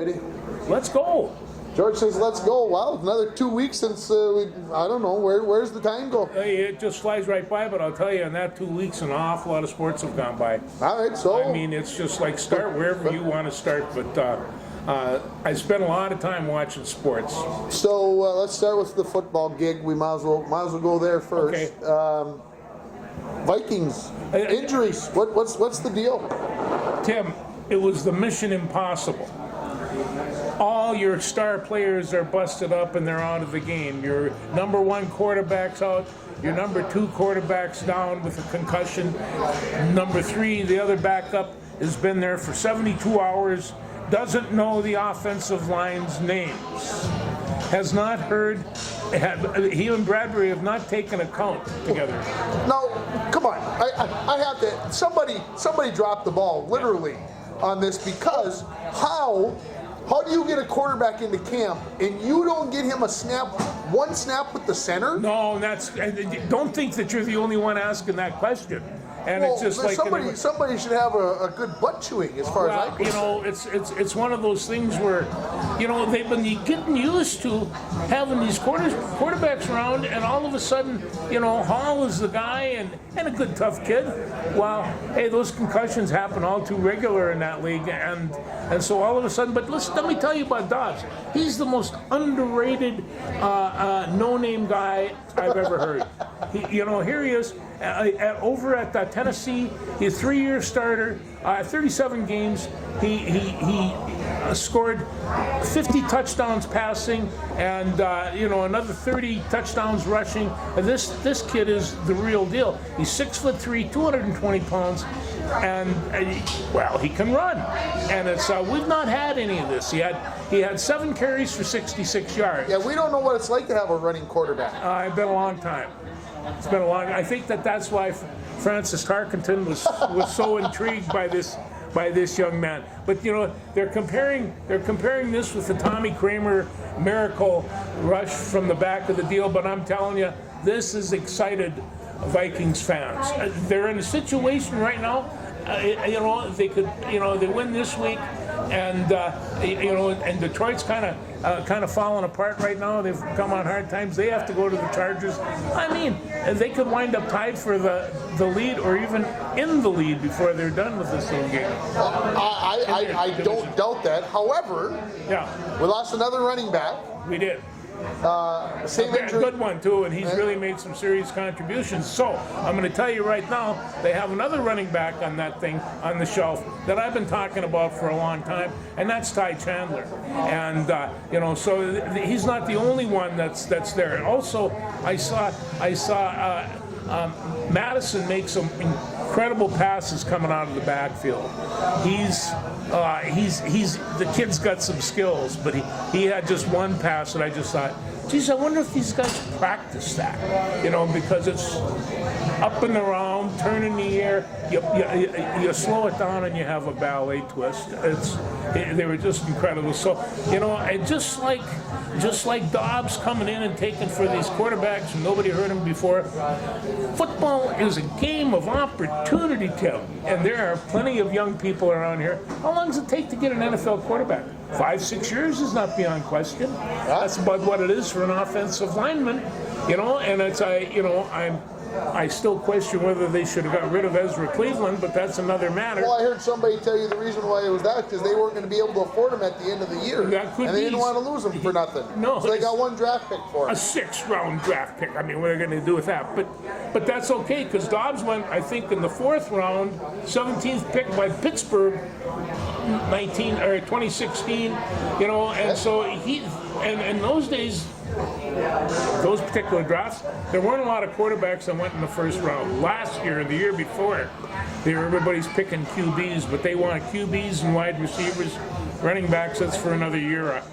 ready? Let's go. George says, let's go. Wow, another 2 weeks since I don't know, where's the time go? Hey, it just flies right by, but I'll tell you, in that 2 weeks, an awful lot of sports have gone by. All right, so. I mean, it's just like start wherever you want to start, but I spent a lot of time watching sports. So let's start with the football gig. We might as well go there first. Okay. Vikings, injuries. What's the deal? Tim, it was the mission impossible. All your star players are busted up and they're out of the game. Your number one quarterback's out. Your number two quarterback's down with a concussion. Number three, the other backup, has been there for 72 hours, doesn't know the offensive line's names, has not heard. He and Bradbury have not taken account together. No, come on. I have to. Somebody dropped the ball, literally, on this, because how do you get a quarterback into camp and you don't get him one snap with the center? No, don't think that you're the only one asking that question. And well, it's just like somebody should have a good butt chewing, as far as I can. You know, it's one of those things where, you know, they've been getting used to having these quarterbacks around, and all of a sudden, you know, Hall is the guy and a good tough kid. Well, hey, those concussions happen all too regular in that league, and so all of a sudden. But let me tell you about Dobbs. He's the most underrated no-name guy I've ever heard. Here he is over at Tennessee. He's a 3-year starter, 37 games. He scored 50 touchdowns passing, and another 30 touchdowns rushing. And this kid is the real deal. He's 6'3", 220 pounds, and he can run. And it's we've not had any of this. He had 7 carries for 66 yards. Yeah, we don't know what it's like to have a running quarterback. It's been a long time. It's been a long. I think that's why Francis Tarkenton was so intrigued by this young man. But you know, they're comparing this with the Tommy Kramer miracle rush from the back of the deal. But I'm telling you, this has excited Vikings fans. They're in a situation right now. They win this week, and and Detroit's kind of falling apart right now. They've come on hard times. They have to go to the Chargers. I mean, they could wind up tied for the lead, or even in the lead before they're done with this little game. I don't doubt that. However, we lost another running back. We did. Same injury. A good one too, and he's really made some serious contributions. So I'm going to tell you right now, they have another running back on the shelf that I've been talking about for a long time, and that's Ty Chandler. And so he's not the only one that's there. And also, I saw Madison make some incredible passes coming out of the backfield. The kid's got some skills, but he had just one pass that I just thought, geez, I wonder if these guys practice that, because it's up and around, turn in the air, you slow it down and you have a ballet twist. They were just incredible. So, and just like Dobbs coming in and taking for these quarterbacks, and nobody heard him before, football is a game of opportunity, Tim, and there are plenty of young people around here. How long does it take to get an NFL quarterback? 5-6 years is not beyond question. That's about what it is for an offensive lineman, and it's I still question whether they should have got rid of Ezra Cleveland, but that's another matter. Well, I heard somebody tell you the reason why it was that because they weren't going to be able to afford him at the end of the year, and they didn't want to lose him for nothing. No, so they got one draft pick for him. A 6th-round draft pick. I mean, what are they going to do with that? But that's okay because Dobbs went, I think, in the 4th round, 17th pick by Pittsburgh, 2016. And so and in those days, those particular drafts, there weren't a lot of quarterbacks that went in the 1st round. Last year, the year before, everybody's picking QBs, but they want QBs and wide receivers, running backs. That's for another year.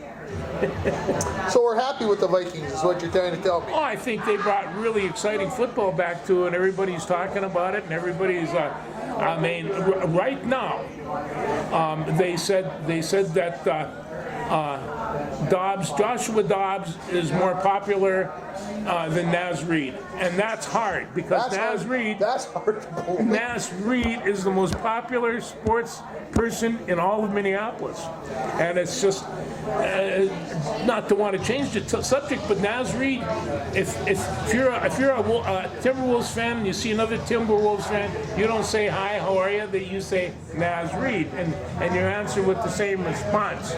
So we're happy with the Vikings, is what you're trying to tell me. Oh, I think they brought really exciting football back to, and everybody's talking about it, and everybody's. Right now, they said that Joshua Dobbs is more popular than Naz Reid, and that's hard because Naz Reid. That's hard to believe. Naz Reid is the most popular sports person in all of Minneapolis, and it's just not to want to change the subject, but Naz Reid, if you're a Timberwolves fan and you see another Timberwolves fan, you don't say hi, how are you? You say Naz Reid, and you answer with the same response.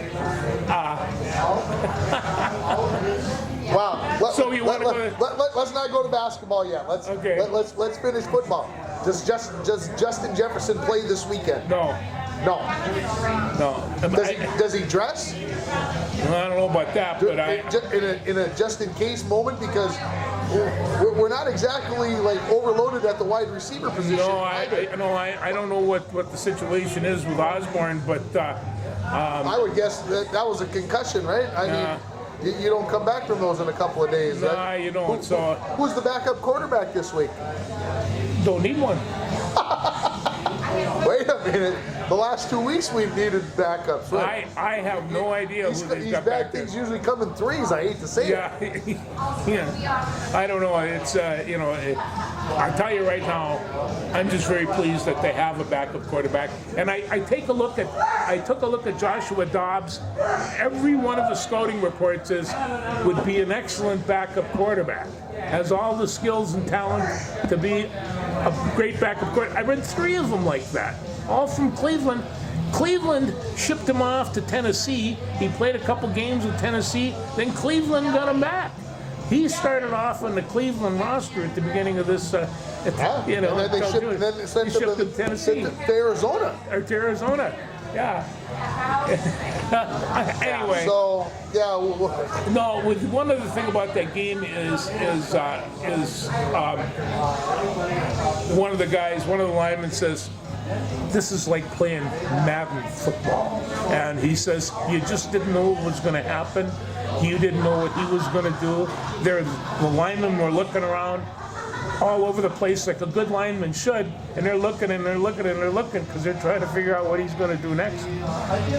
Wow. So you want to go? Let's not go to basketball yet. Let's finish football. Does Justin Jefferson play this weekend? No. Does he dress? I don't know about that, but in a just in case moment, because we're not exactly like overloaded at the wide receiver position. No, I don't know what the situation is with Osborne, but I would guess that was a concussion, right? I mean. You don't come back from those in a couple of days, right? Nah, you don't. Who's the backup quarterback this week? Don't need one. Wait a minute. The last 2 weeks we've needed backups, right? I have no idea who they've These got bad back there. things usually come in threes. I hate to say it. Yeah. I don't know. It's I'll tell you right now, I'm just very pleased that they have a backup quarterback. And I took a look at Joshua Dobbs. Every one of the scouting reports would be an excellent backup quarterback. Has all the skills and talent to be a great backup quarterback. I read 3 of them like that, all from Cleveland. Cleveland shipped him off to Tennessee. He played a couple games with Tennessee. Then Cleveland got him back. He started off on the Cleveland roster at the beginning of this. And then they sent him to Tennessee, to Arizona. or to Arizona. Yeah. Anyway. So yeah. No, with one other thing about that game is one of the linemen says, "This is like playing Madden football," and he says, "You just didn't know what was going to happen. You didn't know what he was going to do." The linemen were looking around all over the place like a good lineman should, and they're looking and they're looking and they're looking because they're trying to figure out what he's going to do next.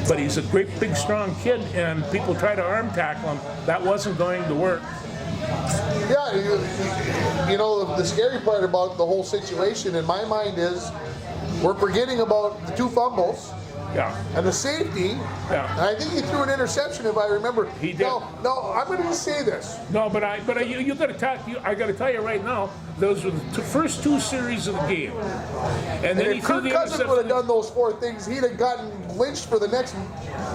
But he's a great big strong kid, and people try to arm tackle him. That wasn't going to work. Yeah, the scary part about the whole situation in my mind is we're forgetting about the 2 fumbles. Yeah. And the safety, Yeah. and I think he threw an interception if I remember. He did. No, I'm going to say this. No, but you got to talk. I got to tell you right now, those were the first 2 series of the game, and then And if Kirk Cousins would have done those 4 things, he'd have gotten lynched for the next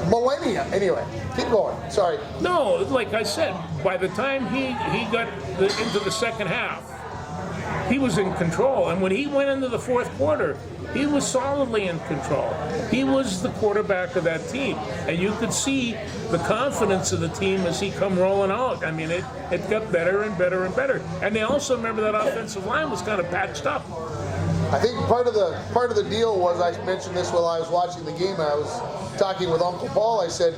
millennia. Anyway, keep going. Sorry. No, like I said, by the time he got into the second half, he was in control, and when he went into the fourth quarter, he was solidly in control. He was the quarterback of that team, and you could see the confidence of the team as he come rolling out. I mean, it got better and better and better. And they also remember that offensive line was kind of patched up. I think part of the deal was, I mentioned this while I was watching the game. I was talking with Uncle Paul. I said,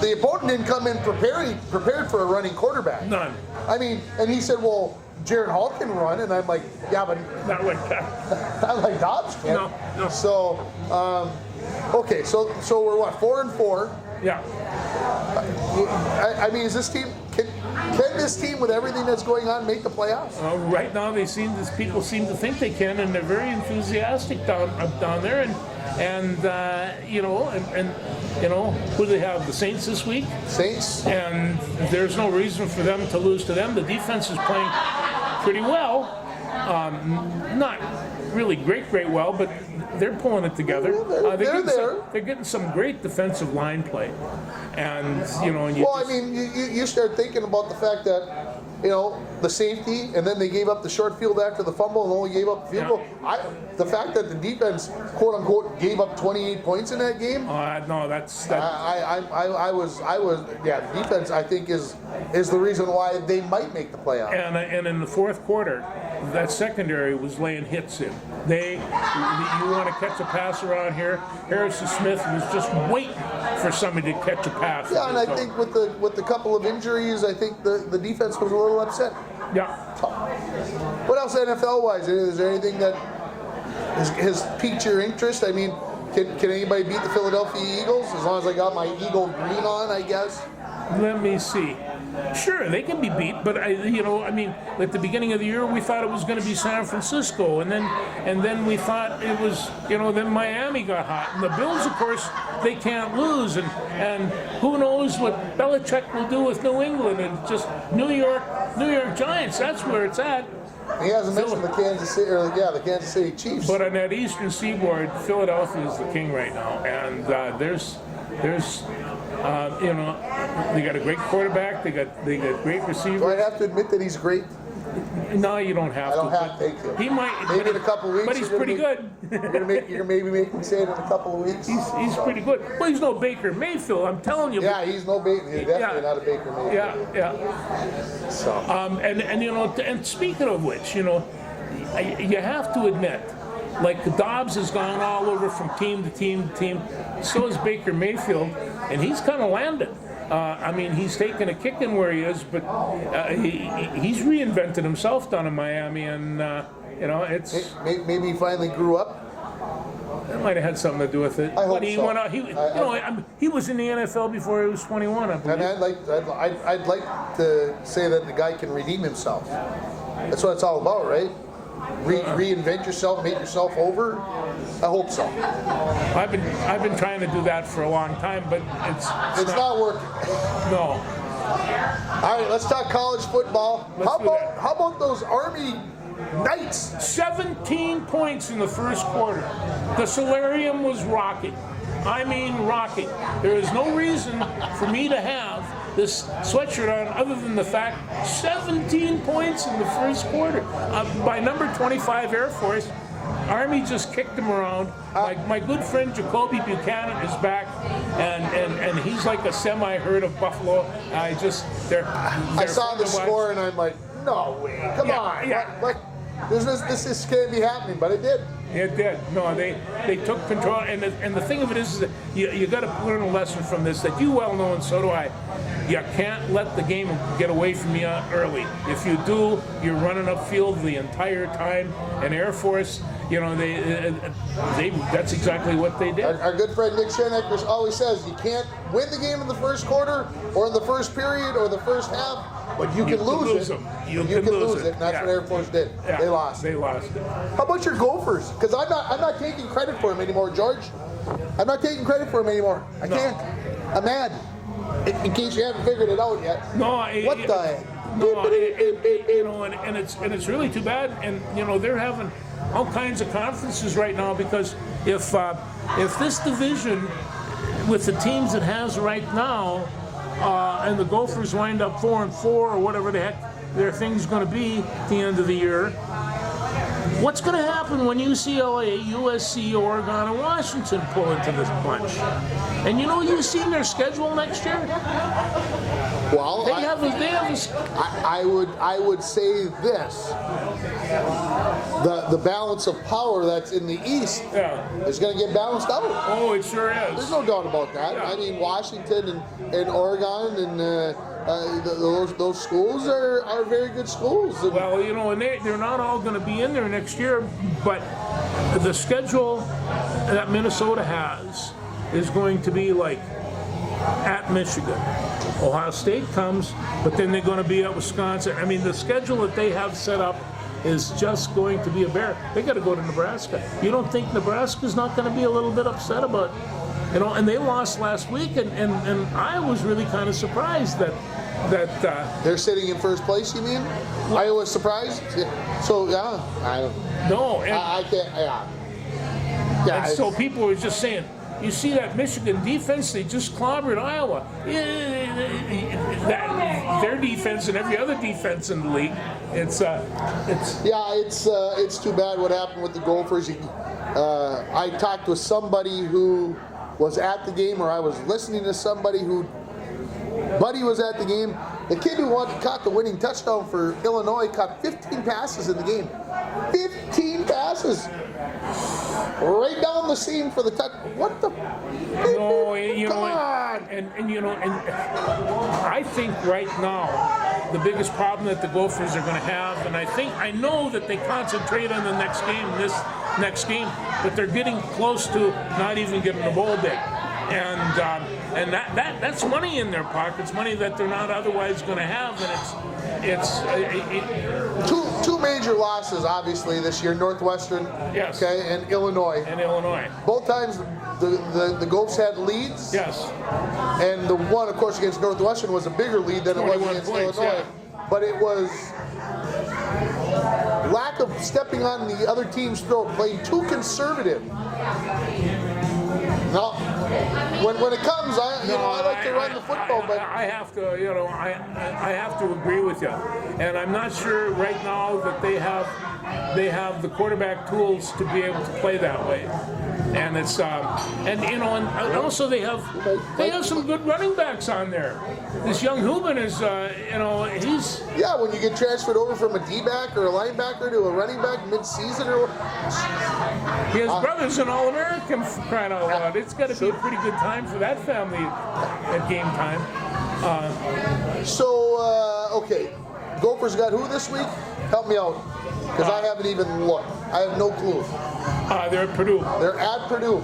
the opponent didn't come in prepared for a running quarterback. None. I mean, and he said, well, Jared Hall can run, and I'm like, yeah, but Not like that. not like Dobbs can. No. So, okay, so we're what, 4-4? Yeah. I mean, is this team can this team with everything that's going on make the playoffs? Right now, people seem to think they can, and they're very enthusiastic down there. And who do they have? The Saints this week. Saints. And there's no reason for them to lose to them. The defense is playing pretty well. Not really great well, but they're pulling it together. They're there. They're getting some great defensive line play, and you start thinking about the fact that the safety, and then they gave up the short field after the fumble and only gave up the field goal. The fact that the defense, quote unquote, gave up 28 points in that game. No, that's. The defense I think is the reason why they might make the playoffs. And in the fourth quarter, that secondary was laying hits in. You want to catch a pass around here? Harrison Smith was just waiting for somebody to catch a pass. Yeah, and I think with the couple of injuries, I think the defense was a little upset. Yeah. What else NFL-wise? Is there anything that has piqued your interest? I mean, can anybody beat the Philadelphia Eagles? As long as I got my Eagle green on, I guess. Let me see. Sure, they can be beat, but I mean, at the beginning of the year, we thought it was going to be San Francisco, and then we thought it was, then Miami got hot, and the Bills, of course, they can't lose, and who knows what Belichick will do with New England, and just New York Giants. That's where it's at. He hasn't mentioned the Kansas City Chiefs. But on that Eastern Seaboard, Philadelphia is the king right now, and there's they got a great quarterback. They got great receivers. Do I have to admit that he's great? No, you don't have to. I don't have to. Thank you. He might. Maybe in a couple of weeks. But he's pretty good. You're gonna maybe make me say it in a couple of weeks. He's pretty good. Well, he's no Baker Mayfield. I'm telling you. Yeah, he's no Baker. He's definitely not a Baker Mayfield. Yeah. So. And speaking of which, you have to admit, like Dobbs has gone all over from team to team to team. So has Baker Mayfield, and he's kind of landed. I mean, he's taken a kicking where he is, but he's reinvented himself down in Miami, and it's Maybe he finally grew up. it might have had something to do with it. I hope But he so. went out. He was in the NFL before he was 21. I believe. And I'd like to say that the guy can redeem himself. That's what it's all about, right? Reinvent yourself, make yourself over. I hope so. I've been trying to do that for a long time, but It's not working. No. All right, let's talk college football. Let's do that. How about those Army Knights? 17 points in the first quarter. The solarium was rocking. I mean rocking. There is no reason for me to have this sweatshirt on other than the fact 17 points in the first quarter. By number 25 Air Force, Army just kicked them around. My good friend Jacoby Buchanan is back, and he's like a semi-herd of buffalo. I saw fun the to watch. score and I'm like, no way, come on. Yeah. What? This can't be happening, but it did. It did. No, they took control, and the thing of it is that you got to learn a lesson from this that you well know, and so do I. You can't let the game get away from you early. If you do, you're running upfield the entire time. And Air Force, that's exactly what they did. Our good friend Nick Schoenecker always says you can't win the game in the first quarter or in the first period or the first half, but you can lose it. You can lose it. And that's what Air Force did. Yeah, They lost. They lost it. How about your Gophers? Because I'm not taking credit for him anymore, George. I'm not taking credit for him anymore. I can't. I'm mad. In case you haven't figured it out yet. No, What the heck? No, and it's really too bad. And they're having all kinds of conferences right now because if this division with the teams it has right now, and the Gophers wind up 4-4 or whatever the heck their thing's going to be at the end of the year. What's going to happen when UCLA, USC, Oregon, and Washington pull into this bunch? And you've seen their schedule next year. Well, I would say this: the balance of power that's in the East is going to get balanced out. Oh, it sure is. There's no doubt about that. Yeah. I mean, Washington and Oregon and those schools are very good schools. And well, and they're not all going to be in there next year, but the schedule that Minnesota has is going to be like at Michigan. Ohio State comes, but then they're going to be at Wisconsin. I mean, the schedule that they have set up is just going to be a bear. They got to go to Nebraska. You don't think Nebraska's not going to be a little bit upset about, and they lost last week, and I was really kind of surprised that they're sitting in first place. You mean? I was surprised. So yeah, I don't. No, I can't. Yeah. And so people were just saying, you see that Michigan defense, they just clobbered Iowa. Their defense and every other defense in the league, it's too bad what happened with the Gophers. I talked with somebody who was at the game, or I was listening to somebody who Buddy was at the game. The kid who caught the winning touchdown for Illinois caught 15 passes in the game. 15 passes! Right down the seam for the touch. What the? No, Come on! And I think right now the biggest problem that the Gophers are going to have, and I know that they concentrate on the next game, but they're getting close to not even getting the bowl bid. and that's money in their pockets, money that they're not otherwise going to have, and it's two major losses obviously this year: Northwestern, Yes. okay, and Illinois. in Illinois. Both times the Gophers had leads. Yes. And the one, of course, against Northwestern was a bigger lead than it was 21 against points, Illinois. yeah. But it was lack of stepping on the other team's throat, playing too conservative. Now, when it comes, I like to run the football, but I have to, I have to agree with you, and I'm not sure right now that they have the quarterback tools to be able to play that way. And it's and also they have some good running backs on there. This young Hubin is he's when you get transferred over from a D-back or a linebacker to a running back mid-season, or his brother's an All-American, for crying out loud. It's got to be a pretty good time for that family at game time. Okay, Gophers got who this week? Help me out, because I haven't even looked. I have no clue. They're at Purdue. They're at Purdue.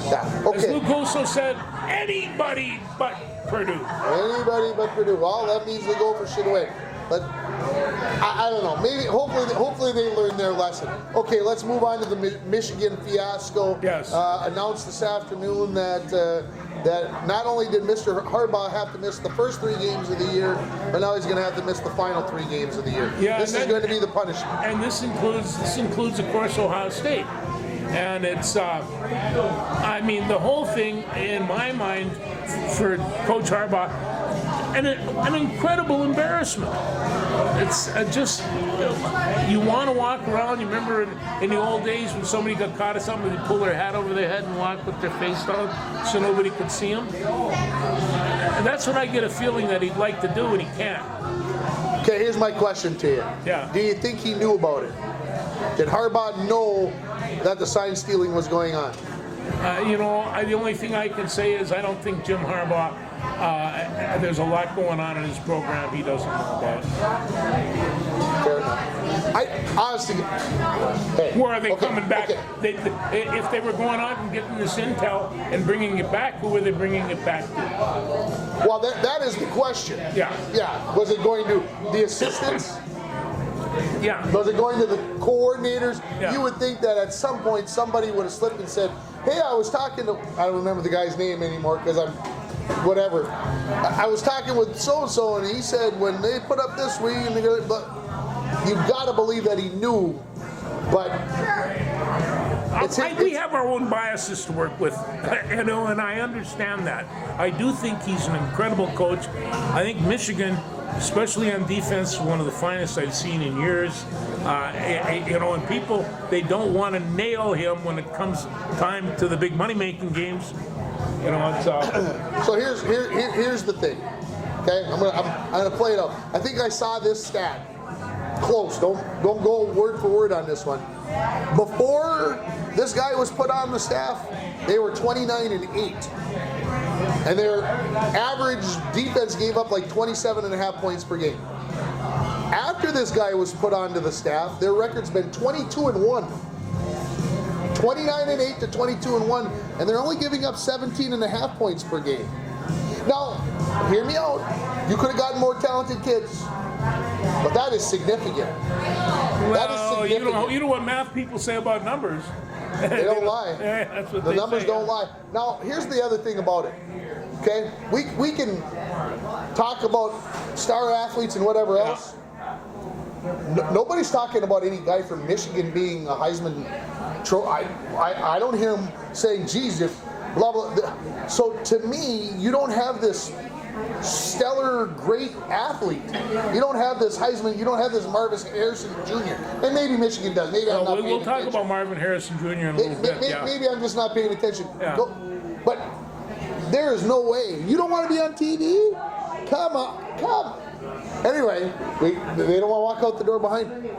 Yeah. As Okay. Luke also said, anybody but Purdue. Anybody but Purdue. Well, that means the Gophers should win. But I don't know. Maybe, hopefully they learn their lesson. Okay, let's move on to the Michigan fiasco. Yes. Announced this afternoon that not only did Mr. Harbaugh have to miss the first 3 games of the year, but now he's going to have to miss the final 3 games of the year. Yeah, this is going to be the punishment. And this includes, of course, Ohio State. And it's, I mean, the whole thing, in my mind, for Coach Harbaugh, an incredible embarrassment. It's just, you want to walk around. You remember in the old days when somebody got caught at something, they'd pull their hat over their head and walk with their face down so nobody could see them? And that's what I get a feeling that he'd like to do, and he can't. Okay, here's my question to you. Yeah. Do you think he knew about it? Did Harbaugh know that the sign stealing was going on? The only thing I can say is I don't think Jim Harbaugh, there's a lot going on in his program he doesn't know about. Fair enough. I honestly, hey, Where are they coming back? Okay. If they were going out and getting this intel and bringing it back, who were they bringing it back to? Well, that is the question. Yeah. Yeah. Was it going to the assistants? Yeah. Was it going to the coordinators? Yeah. You would think that at some point somebody would have slipped and said, hey, I was talking to, I don't remember the guy's name anymore because I'm, whatever. I was talking with so-and-so and he said when they put up this week, and but you've got to believe that he knew, but we have our own biases to work with, and I understand that. I do think he's an incredible coach. I think Michigan, especially on defense, is one of the finest I've seen in years. And people, they don't want to nail him when it comes time to the big money-making games. It's So here's the thing. Okay, I'm gonna play it out. I think I saw this stat. Close. Don't go word for word on this one. Before this guy was put on the staff, they were 29-8. And their average defense gave up like 27.5 points per game. After this guy was put onto the staff, their record's been 22-1. 29-8 to 22-1, and they're only giving up 17.5 points per game. Now, hear me out. You could have gotten more talented kids, but that is significant. That is significant. You know what math people say about numbers. They don't lie. That's what the they numbers say. don't lie. Now, here's the other thing about it. Okay, we can talk about star athletes and whatever else. Nobody's talking about any guy from Michigan being a Heisman trophy. I don't hear him saying, geez, if blah, blah. So to me, you don't have this stellar, great athlete. You don't have this Heisman. You don't have this Marvin Harrison Jr. And maybe Michigan does. Maybe I'm not paying We'll talk attention. about Marvin Harrison Jr. in a little bit. Maybe I'm just not paying attention. Yeah. But there is no way. You don't want to be on TV? Come on. Anyway, they don't want to walk out the door behind me.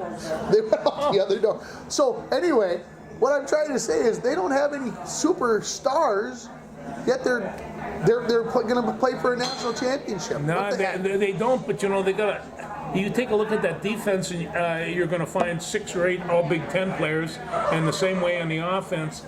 They went out the other door. So anyway, what I'm trying to say is they don't have any superstars, yet they're going to play for a national championship. No, they don't. But they got you take a look at that defense, and you're going to find 6 or 8 all Big Ten players, and the same way on the offense,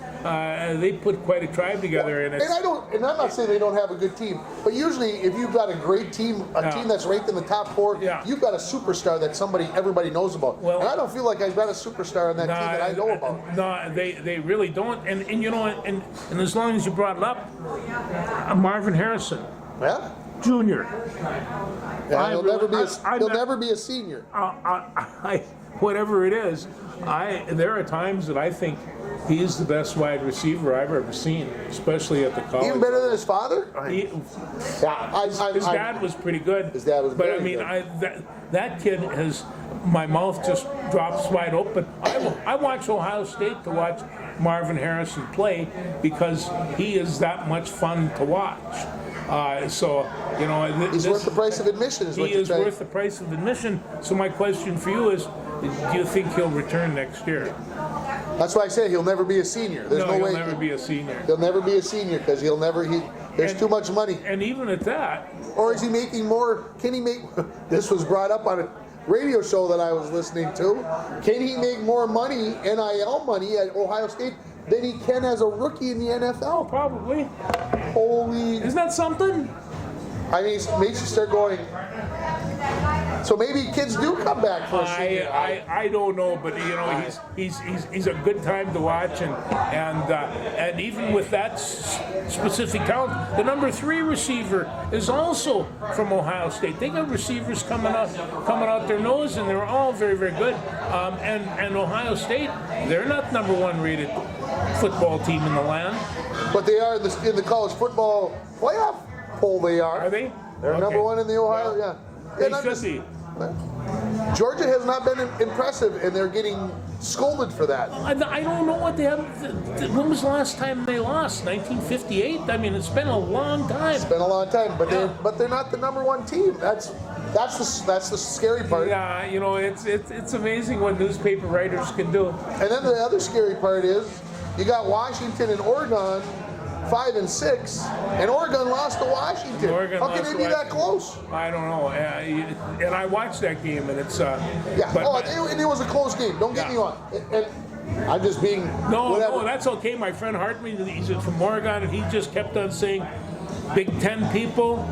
they put quite a tribe together. And I'm not saying they don't have a good team, but usually if you've got a great team, team that's ranked in the top 4, you've got a superstar that everybody knows about. Well, and I don't feel like I've got a superstar on that team that I know about. No, they really don't. And you know, and as long as you brought it up, Marvin Harrison. Yeah. Junior. Yeah, he'll never be a senior. Whatever it is, there are times that I think he is the best wide receiver I've ever seen, especially at the college. Even better than his father? His dad was pretty good. His dad was but very I mean, good. that kid has, my mouth just drops wide open. I watch Ohio State to watch Marvin Harrison play because he is that much fun to watch. So, you know, he's worth the price of admission. He is worth the price of admission. So my question for you is, do you think he'll return next year? That's why I say he'll never be a senior. There's no way he'll never be a senior. He'll never be a senior because there's too much money. And even at that, or is he making more? Can he make? This was brought up on a radio show that I was listening to. Can he make more money, NIL money, at Ohio State than he can as a rookie in the NFL? Probably. Holy! Isn't that something? I mean, it makes you start going. So maybe kids do come back for a senior. I don't know, but you know, he's a good time to watch, and even with that specific talent, the number 3 receiver is also from Ohio State. They got receivers coming out their nose, and they're all very, very good. And Ohio State, they're not number 1 rated football team in the land, but they are in the college football playoff poll. They are. Are they? They're number 1 in the Ohio. Yeah. They should be. Georgia has not been impressive, and they're getting scolded for that. I don't know what they have. When was the last time they lost? 1958. I mean, it's been a long time. It's been a long time, but they're not the number 1 team. That's the scary part. Yeah, you know, it's amazing what newspaper writers can do. And then the other scary part is you got Washington and Oregon 5 and 6, and Oregon lost to Washington. How can they be that close? I don't know. And I watched that game, and it's and it was a close game. Don't get me wrong. And I'm just being no, that's okay. My friend Hartman, he's from Oregon, and he just kept on saying, Big Ten people,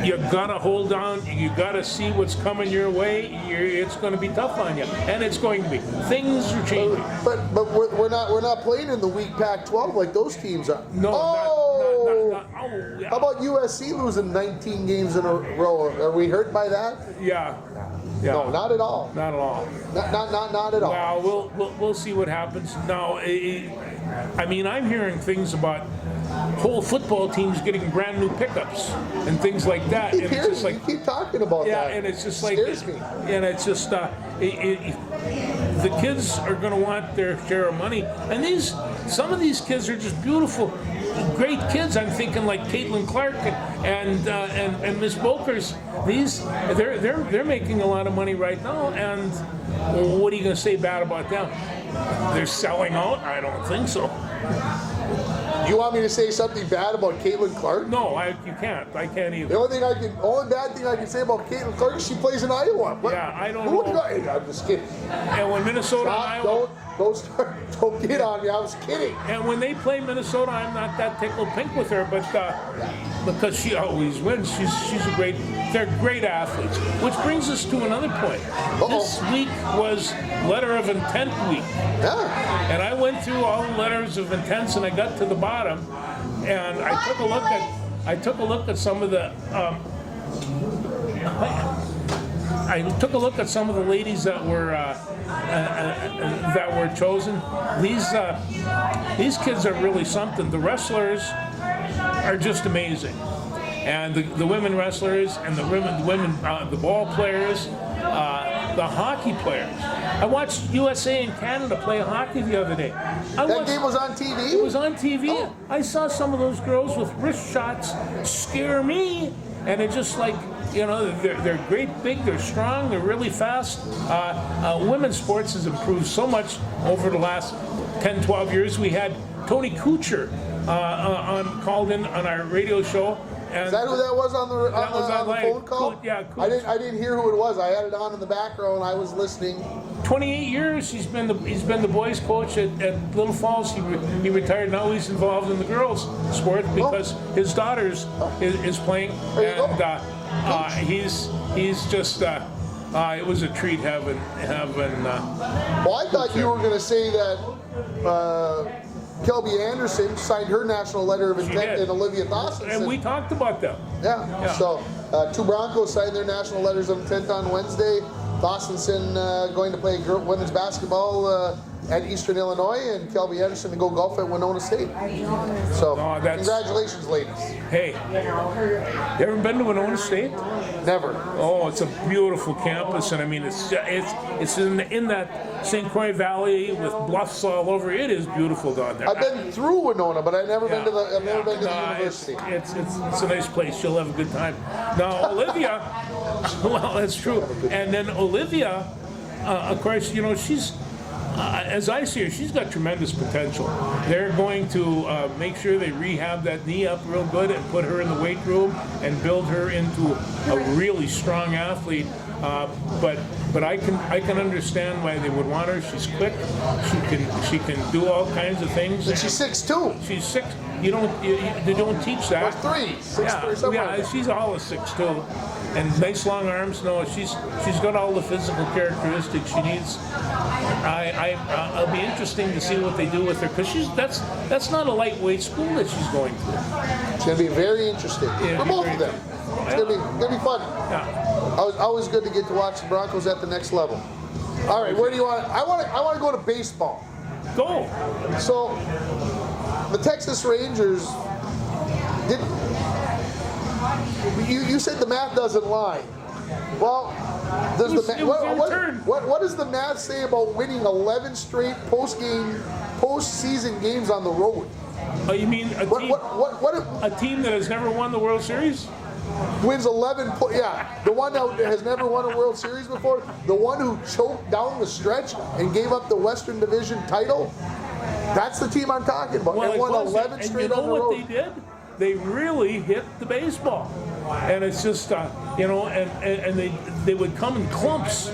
you gotta hold on. You gotta see what's coming your way. It's going to be tough on you, and it's going to be. Things are changing. But we're not playing in the weak Pac-12 like those teams are. No. Yeah. How about USC losing 19 games in a row? Are we hurt by that? Yeah. No, not at all. Not at all. Not at all. Well, we'll see what happens. Now, I mean, I'm hearing things about whole football teams getting brand new pickups and things like that. You keep talking about that. Yeah, and it's just like, scares me. And it's just the kids are going to want their share of money, and some of these kids are just beautiful, great kids. I'm thinking like Caitlin Clark and Miss Bokers. They're making a lot of money right now, and what are you going to say bad about them? They're selling out? I don't think so. You want me to say something bad about Caitlin Clark? No, you can't. I can't either. The only bad thing I can say about Caitlin Clark is she plays in Iowa. Yeah, I don't know. I'm just kidding. And when Minnesota and Iowa... Don't get on me. I was kidding. And when they play Minnesota, I'm not that tickled pink with her, but because she always wins, they're great athletes. Which brings us to another point. This week was Letter of Intent week. Yeah. And I went through all the letters of intents, and I got to the bottom, and I took a look at some of the. I took a look at some of the ladies that were chosen. These kids are really something. The wrestlers are just amazing, and the women wrestlers and the ball players, the hockey players. I watched USA and Canada play hockey the other day. That game was on TV? It was on TV. Oh. I saw some of those girls with wrist shots scare me, and it's just like, you know, they're great, big, they're strong, they're really fast. Women's sports has improved so much over the last 10, 12 years. We had Tony Kuchar called in on our radio show And Is that who that was on the phone call? Yeah, I didn't hear who it was. I had it on in the background. I was listening. 28 years he's been the boys coach at Little Falls. He retired. Now he's involved in the girls sport because his daughter's is playing, and he's just. It was a treat having. Well, I thought you were going to say that Kelby Anderson signed her national letter of intent, and Olivia Dawson. And we talked about that. Yeah. So 2 Broncos signed their national letters of intent on Wednesday. Dawsonson going to play women's basketball at Eastern Illinois, and Kelby Anderson to go golf at Winona State. So congratulations, ladies. Hey, you ever been to Winona State? Never. Oh, it's a beautiful campus, and I mean it's in that St. Croix Valley with bluffs all over. It is beautiful down there. I've been through Winona, but I've never been to the university. It's a nice place. You'll have a good time. Now Olivia, well, that's true. And then Olivia, of course, she's. As I see her, she's got tremendous potential. They're going to make sure they rehab that knee up real good and put her in the weight room and build her into a really strong athlete. But I can understand why they would want her. She's quick. She can do all kinds of things. And she's 6'2". She's 6. They don't teach that. Or 3. 6'3", yeah. She's all a 6'2", and nice long arms. No, she's got all the physical characteristics she needs. It'll be interesting to see what they do with her because that's not a lightweight school that she's going to. It's going to be very interesting for both of them. It's going to be fun. Yeah. Always good to get to watch the Broncos at the next level. All right, where do you want? I want to go to baseball. Go. So the Texas Rangers did. You said the math doesn't lie. Well, what does the math say about winning 11 straight postseason games on the road? Oh, you mean a team that has never won the World Series? Wins 11. The one that has never won a World Series before, the one who choked down the stretch and gave up the Western Division title. That's the team I'm talking about. They won 11 straight on the road. And you know what they did? They really hit the baseball. And it's just, and they would come in clumps,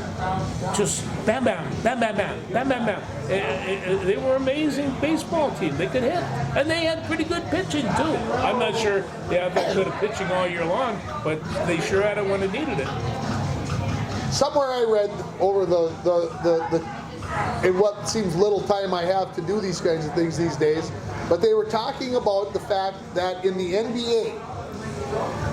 just bam, bam, bam, bam, bam, bam, bam, bam. They were an amazing baseball team. They could hit. And they had pretty good pitching, too. I'm not sure they have that good of pitching all year long, but they sure had it when it needed it. Somewhere I read over the in what seems little time I have to do these kinds of things these days, but they were talking about the fact that in the NBA,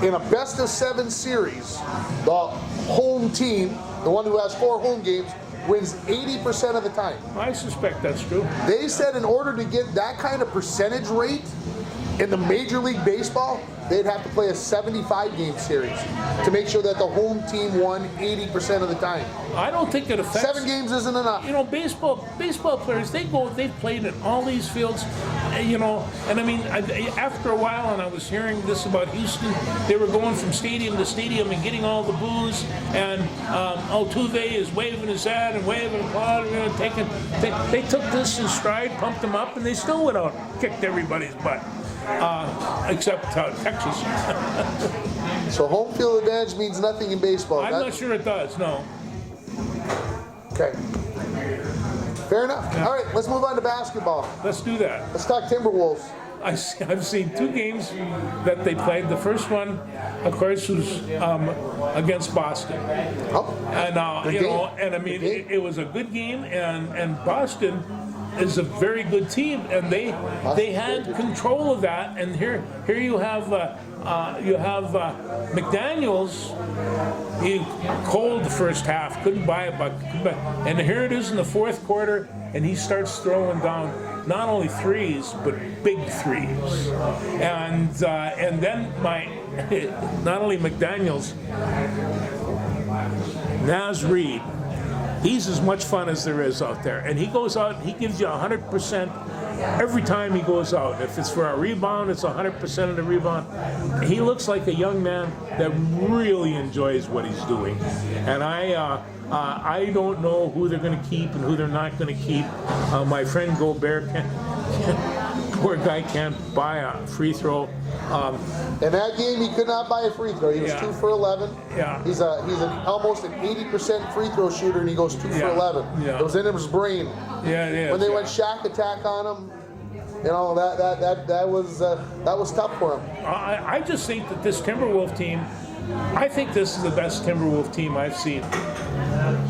in a best-of-7 series, the home team, the one who has 4 home games, wins 80% of the time. I suspect that's true. They said in order to get that kind of percentage rate in the Major League Baseball, they'd have to play a 75-game series to make sure that the home team won 80% of the time. I don't think it affects. 7 games isn't enough. Baseball players, they've played in all these fields, and I mean, after a while, and I was hearing this about Houston, they were going from stadium to stadium and getting all the boos, and Altuve is waving his hat and waving applaud, they took this in stride, pumped them up, and they still went out and kicked everybody's butt. Except Texas. So home field advantage means nothing in baseball. I'm not sure it does, no. Okay. Fair enough. Yeah. All right, let's move on to basketball. Let's do that. Let's talk Timberwolves. I've seen 2 games that they played. The first one, of course, was against Boston. Oh, and and I mean, it was a good game, and Boston is a very good team, and they had control of that. And here you have McDaniels. He cold the first half, couldn't buy a buck, and here it is in the fourth quarter, and he starts throwing down not only threes but big threes, and then not only McDaniels, Naz Reid. He's as much fun as there is out there. And he goes out and he gives you 100% every time he goes out. If it's for a rebound, it's 100% of the rebound. He looks like a young man that really enjoys what he's doing. And I don't know who they're going to keep and who they're not going to keep. My friend Gobert poor guy can't buy a free throw. In that game, he could not buy a free throw. He was Yeah. 2 for 11. Yeah. He's almost an 80% free throw shooter, and he goes 2 for Yeah. 11. Yeah. It was in his brain. Yeah, it is. When they yeah. went Shaq attack on him, that was tough for him. I just think that this Timberwolf team, I think this is the best Timberwolf team I've seen.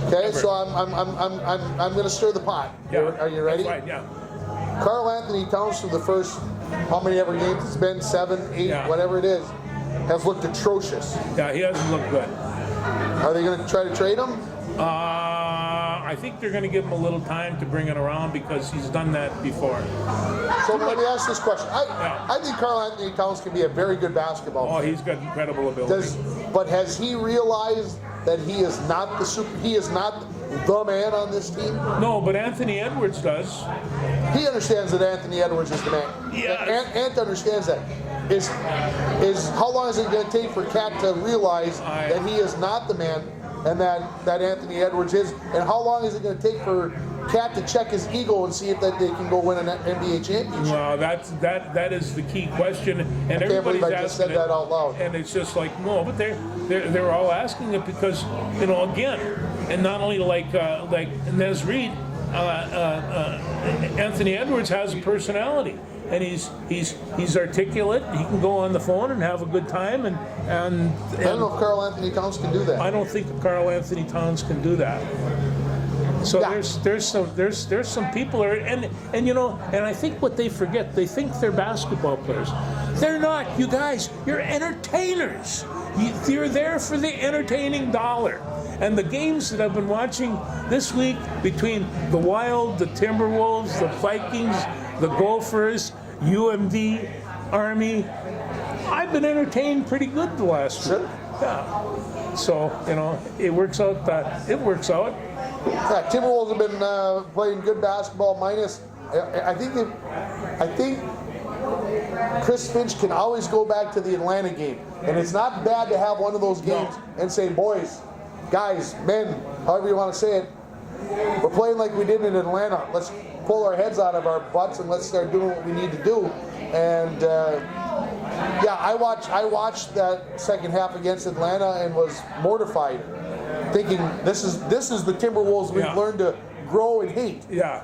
Okay, so I'm going to stir the pot. Are you ready? That's right, yeah. Karl Anthony Towns for the first, how many ever games it's been, 7, 8, Yeah. whatever it is, has looked atrocious. Yeah, he hasn't looked good. Are they going to try to trade him? I think they're going to give him a little time to bring it around because he's done that before. So let me ask this question. I think Karl Anthony Towns can be a very good basketball player. He's got incredible ability. But has he realized that he is not the man on this team? No, but Anthony Edwards does. He understands that Anthony Edwards is the man. Yeah. Ant understands that. Is how long is it going to take for Cat to realize that he is not the man and that Anthony Edwards is? And how long is it going to take for Cat to check his ego and see if that they can go win an NBA championship? Well, that is the key question, and I can't believe everybody's I just said asking that out loud. And it's just like no, but they're all asking it because again, and not only like Nez Reid, Anthony Edwards has a personality. And he's articulate. He can go on the phone and have a good time. And I don't know if Karl Anthony Towns can do that. I don't think Karl Anthony Towns can do that. So Yeah. there's some people are and I think what they forget, they think they're basketball players. They're not. You guys, you're entertainers. You're there for the entertaining dollar. And the games that I've been watching this week between the Wild, the Timberwolves, the Vikings, the Gophers, UMD, Army, I've been entertained pretty good the last week. Sure. Yeah. So, it works out. It works out. Yeah, Timberwolves have been playing good basketball. Minus, I think Chris Finch can always go back to the Atlanta game, and it's not bad to have one of those games and say, boys, guys, men, however you want to say it, we're playing like we did in Atlanta. Let's pull our heads out of our butts and let's start doing what we need to do. And I watched that second half against Atlanta and was mortified, thinking this is the Timberwolves we've learned to grow and hate. Yeah.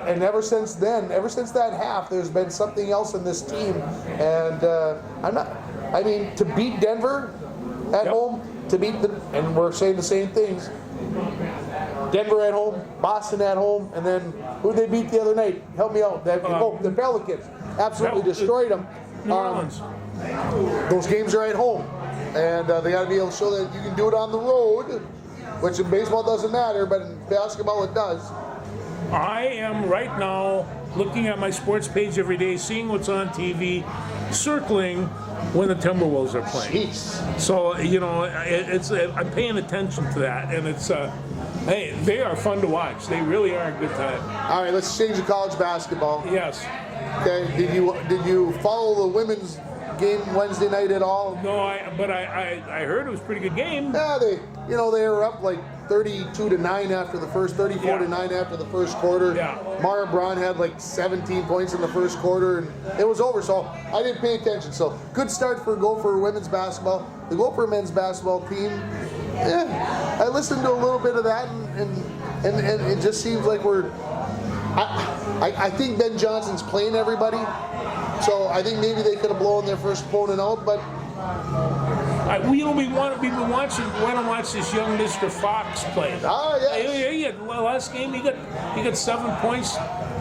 And ever since that half, there's been something else in this team. And to beat Denver at home, and we're saying the same things. Denver at home, Boston at home, and then who they beat the other night? Help me out. The Pelicans absolutely destroyed them. New Orleans. Those games are at home, and they got to be able to show that you can do it on the road, which in baseball doesn't matter, but in basketball it does. I am right now looking at my sports page every day, seeing what's on TV, circling when the Timberwolves are playing. Jeez. So I'm paying attention to that, and it's hey, they are fun to watch. They really are a good time. All right, let's change to college basketball. Yes. Okay, did you follow the women's game Wednesday night at all? No, but I heard it was a pretty good game. Yeah, they were up like 32-9 after the first, 34-9 after the first quarter. Yeah. Mara Braun had like 17 points in the first quarter, and it was over. So I didn't pay attention. So good start for Gopher women's basketball. The Gopher men's basketball team. I listened to a little bit of that, and it just seems like I think Ben Johnson's playing everybody. So I think maybe they could have blown their first opponent out, but. We've been watching. Want to watch this young Mr. Fox play? Ah, yes. Last game he got 7 points,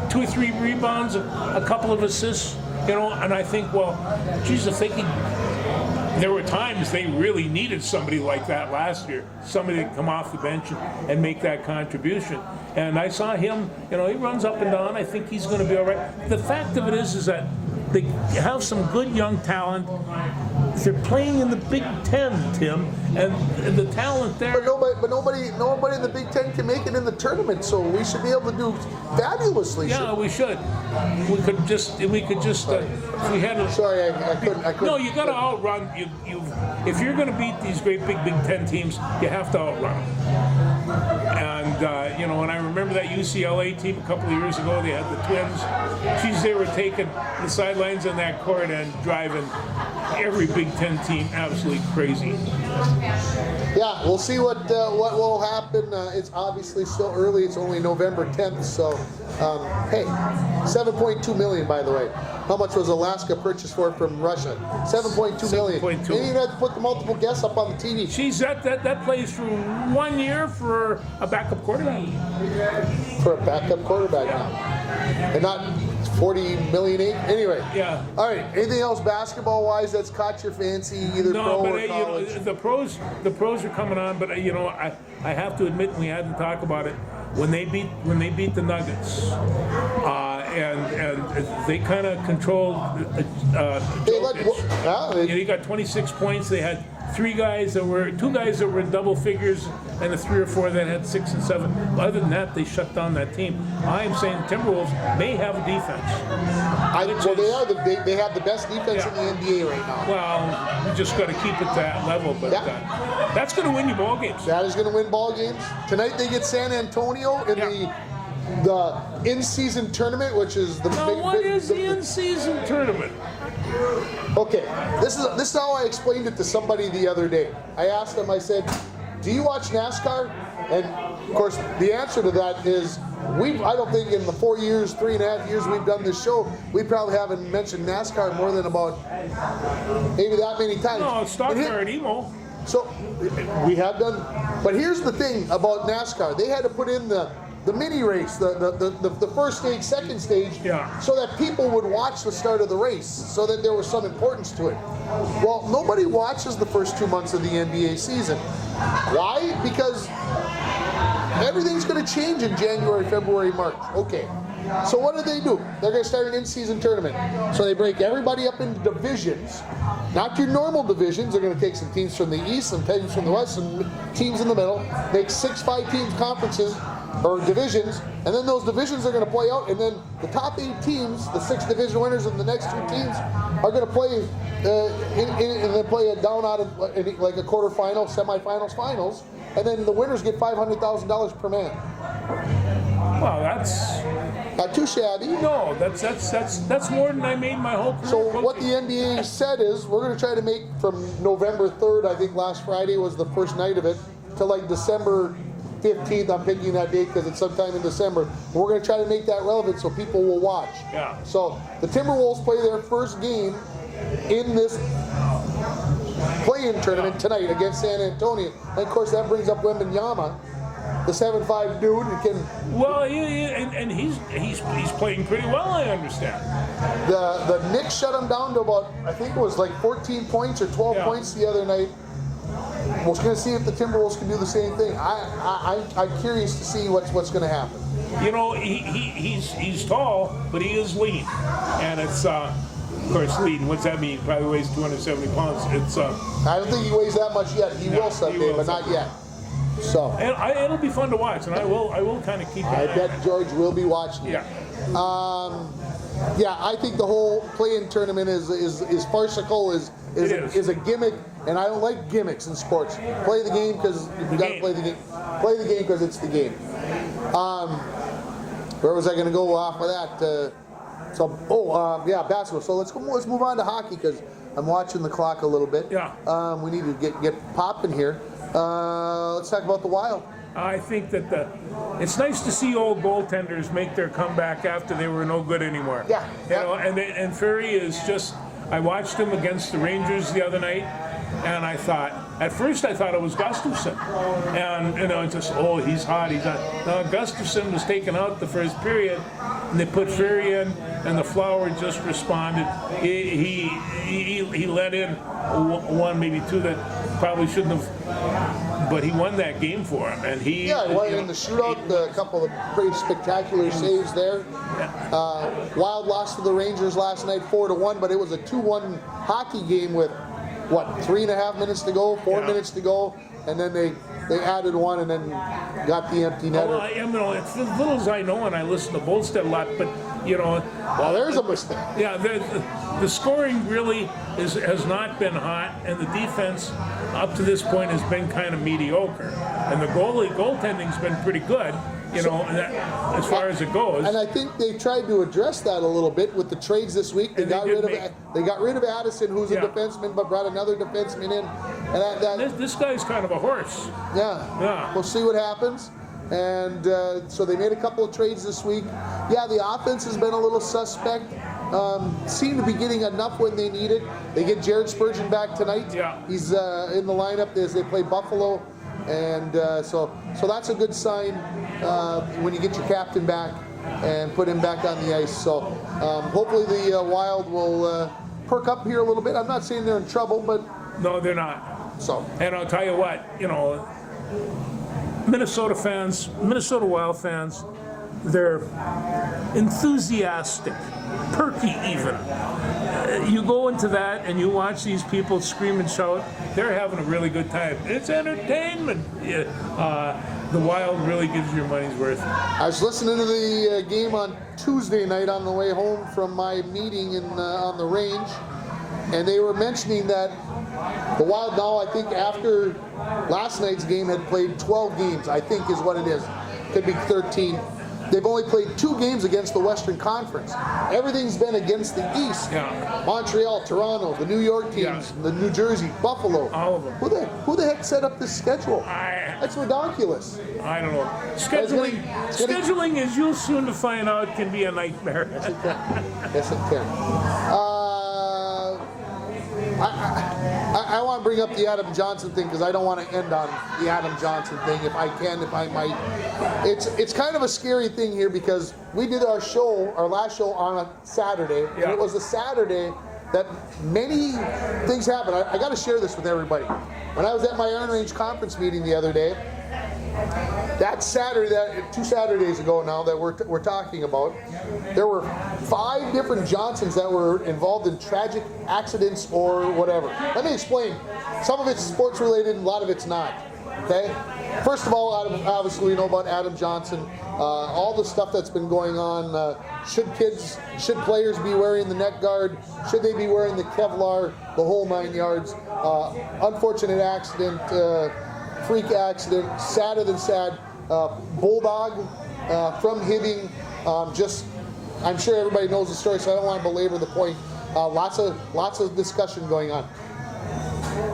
2 or 3 rebounds, a couple of assists. And I think, well, geez, if they could. There were times they really needed somebody like that last year, somebody to come off the bench and make that contribution. And I saw him. He runs up and down. I think he's going to be all right. The fact of it is that they have some good young talent. They're playing in the Big Ten, Tim, and the talent there. But nobody in the Big Ten can make it in the tournament, so we should be able to do fabulously. Yeah, we should. We could just. If we had a. Sorry, I couldn't. No, you got to outrun. If you're going to beat these great Big Ten teams, you have to outrun them. And you know, and I remember that UCLA team a couple of years ago. They had the Twins. Geez, they were taking the sidelines on that court and driving every Big Ten team absolutely crazy. Yeah, we'll see what will happen. It's obviously still early. It's only November 10th, so hey, 7.2 million, by the way. How much was Alaska purchased for from Russia? 7.2 million. 7.2. They even had to put the multiple guests up on the TV. Geez, that plays through 1 year for a backup quarterback. For a backup quarterback now. And not 40 million each. Anyway. Yeah. All right. Anything else basketball-wise that's caught your fancy, either pro or college? You know, the pros are coming on, but you know, I have to admit, we hadn't talked about it. When they beat the Nuggets, and they kind of controlled. He got 26 points. They had two guys that were in double figures, and the 3 or 4 that had 6 and 7. Other than that, they shut down that team. I am saying Timberwolves may have a defense. They have the best defense in the NBA right now. Well, we just got to keep it to that level, but that's going to win you ball games. That is going to win ball games. Tonight they get San Antonio in the in-season tournament, which is the what is the in-season tournament? Okay, this is how I explained it to somebody the other day. I asked them, I said, do you watch NASCAR? And of course, the answer to that is, I don't think in the 3.5 years we've done this show, we probably haven't mentioned NASCAR more than about maybe that many times. No, Stockyard Emo. So we have done, but here's the thing about NASCAR. They had to put in the mini race, the first stage, second stage, so that people would watch the start of the race, so that there was some importance to it. Well, nobody watches the first 2 months of the NBA season. Why? Because everything's going to change in January, February, March. Okay. So what do? They're going to start an in-season tournament. So they break everybody up into divisions. Not your normal divisions. They're going to take some teams from the East, some teams from the West, some teams in the middle. Make 6 5-team conferences or divisions, and then those divisions are going to play out, and then the top 8 teams, the 6 division winners and the next 2 teams, are going to play and then play it down out of like a quarterfinal, semifinals, finals, and then the winners get $500,000 per man. Wow, that's not too shabby. No, that's more than I made my whole career. So what the NBA said is, we're going to try to make from November 3rd, I think last Friday was the first night of it, to like December 15th. I'm picking that date because it's sometime in December. We're going to try to make that relevant so people will watch. Yeah. So the Timberwolves play their first game in this play-in tournament tonight against San Antonio. And of course that brings up Wembanyama, the 7'5" dude who can. Well, and he's playing pretty well, I understand. The Knicks shut him down to about, I think it was like 14 points or 12 points the other night. We're going to see if the Timberwolves can do the same thing. I'm curious to see what's going to happen. You know, he's tall, but he is lean, and it's of course lean. What's that mean? He probably weighs 270 pounds. It's I don't think he weighs that much yet. He will someday, but not yet. So and it'll be fun to watch, and I will kind of keep. I bet George will be watching. Yeah. Yeah, I think the whole play-in tournament is farcical, is a gimmick, and I don't like gimmicks in sports. Play the game because you got to play the game. Play the game because it's the game. Where was I going to go off of that? Basketball. So let's move on to hockey because I'm watching the clock a little bit. Yeah. We need to get popping here. Let's talk about the Wild. I think that it's nice to see old goaltenders make their comeback after they were no good anymore. Yeah. You know, and Ferry is just. I watched him against the Rangers the other night, and at first I thought it was Gustafsson, and he's hot, he's hot. No, Gustafsson was taken out the first period, and they put Ferry in, and the Flower just responded. He let in one, maybe 2 that probably shouldn't have. But he won that game for him, and he won in the shootout. A couple of pretty spectacular saves there. Wild lost to the Rangers last night 4-1, but it was a 2-1 hockey game with 3.5 minutes to go, 4 minutes to go, and then they added one and then got the empty netter. Well, it's as little as I know, and I listen to Bolstead a lot, but well, there's a mistake. Yeah, the scoring really has not been hot, and the defense up to this point has been kind of mediocre. And the goaltending's been pretty good, as far as it goes. And I think they tried to address that a little bit with the trades this week. They got rid of Addison, who's a defenseman, but brought another defenseman in. And this guy's kind of a horse. Yeah. We'll see what happens. And so they made a couple of trades this week. Yeah, the offense has been a little suspect. Seem to be getting enough when they need it. They get Jared Spurgeon back tonight. Yeah. He's in the lineup as they play Buffalo. And so that's a good sign when you get your captain back and put him back on the ice. So hopefully the Wild will perk up here a little bit. I'm not saying they're in trouble, but... No, they're not. So. And I'll tell you what, Minnesota Wild fans, they're enthusiastic, perky even. You go into that and you watch these people scream and shout, they're having a really good time. It's entertainment. The Wild really gives you your money's worth. I was listening to the game on Tuesday night on the way home from my meeting on the range, and they were mentioning that the Wild now, I think after last night's game, had played 12 games, I think is what it is. Could be 13. They've only played 2 games against the Western Conference. Everything's been against the East. Yeah. Montreal, Toronto, the New York teams, the New Jersey, Buffalo. All of them. Who the heck set up this schedule? That's ridiculous. I don't know. Scheduling, as you'll soon to find out, can be a nightmare. Yes, it can. I want to bring up the Adam Johnson thing because I don't want to end on the Adam Johnson thing. If I might. It's kind of a scary thing here because we did our last show on a Saturday, and it was a Saturday that many things happened. I got to share this with everybody. When I was at my Iron Range conference meeting the other day, that Saturday, 2 Saturdays ago now that we're talking about, there were 5 different Johnsons that were involved in tragic accidents or whatever. Let me explain. Some of it's sports related, and a lot of it's not. Okay? First of all, obviously we know about Adam Johnson, all the stuff that's been going on. Should players be wearing the neck guard? Should they be wearing the Kevlar? The whole 9 yards. Unfortunate accident. Freak accident, sadder than sad. Bulldog from Hibbing. I'm sure everybody knows the story, so I don't want to belabor the point. Lots of discussion going on.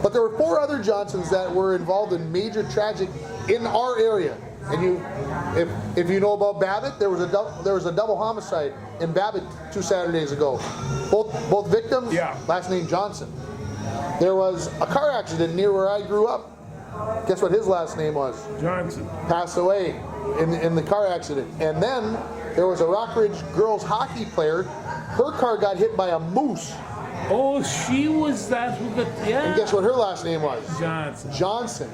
But there were 4 other Johnsons that were involved in major tragic in our area. And if you know about Babbitt, there was a double homicide in Babbitt 2 Saturdays ago. Both victims, last name Johnson. There was a car accident near where I grew up. Guess what his last name was? Johnson. Passed away in the car accident. And then there was a Rockridge girls hockey player. Her car got hit by a moose. Oh, she was that. And guess what her last name was? Johnson.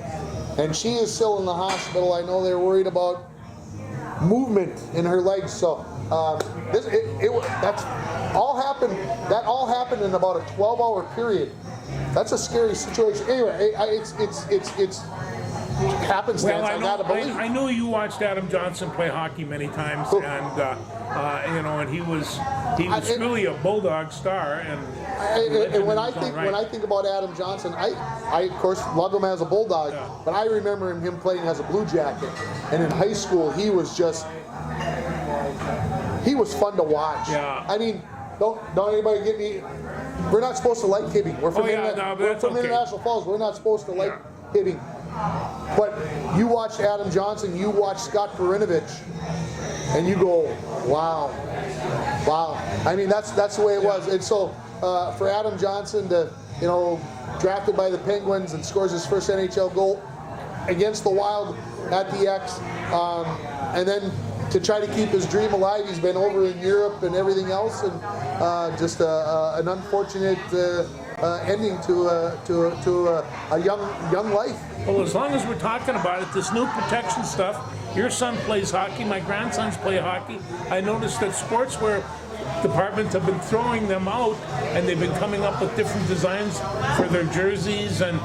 And she is still in the hospital. I know they're worried about movement in her legs. So that's all happened. That all happened in about a 12-hour period. That's a scary situation. Anyway, it's happenstance. Well, I know you watched Adam Johnson play hockey many times, and he was really a Bulldog star. And when I think about Adam Johnson, I of course love him as a Bulldog, but I remember him playing as a Blue Jacket, and in high school he was fun to watch. Yeah. I mean, don't anybody get me. We're not supposed to like Hibbing. We're from International Falls. We're not supposed to like Hibbing. But you watch Adam Johnson, you watch Scott Perinovich, and you go, wow. I mean, that's the way it was. And so for Adam Johnson to, drafted by the Penguins and scores his first NHL goal against the Wild at the X, and then to try to keep his dream alive, he's been over in Europe and everything else, and just an unfortunate ending to a young life. Well, as long as we're talking about it, this new protection stuff. Your son plays hockey. My grandsons play hockey. I noticed that sportswear departments have been throwing them out, and they've been coming up with different designs for their jerseys and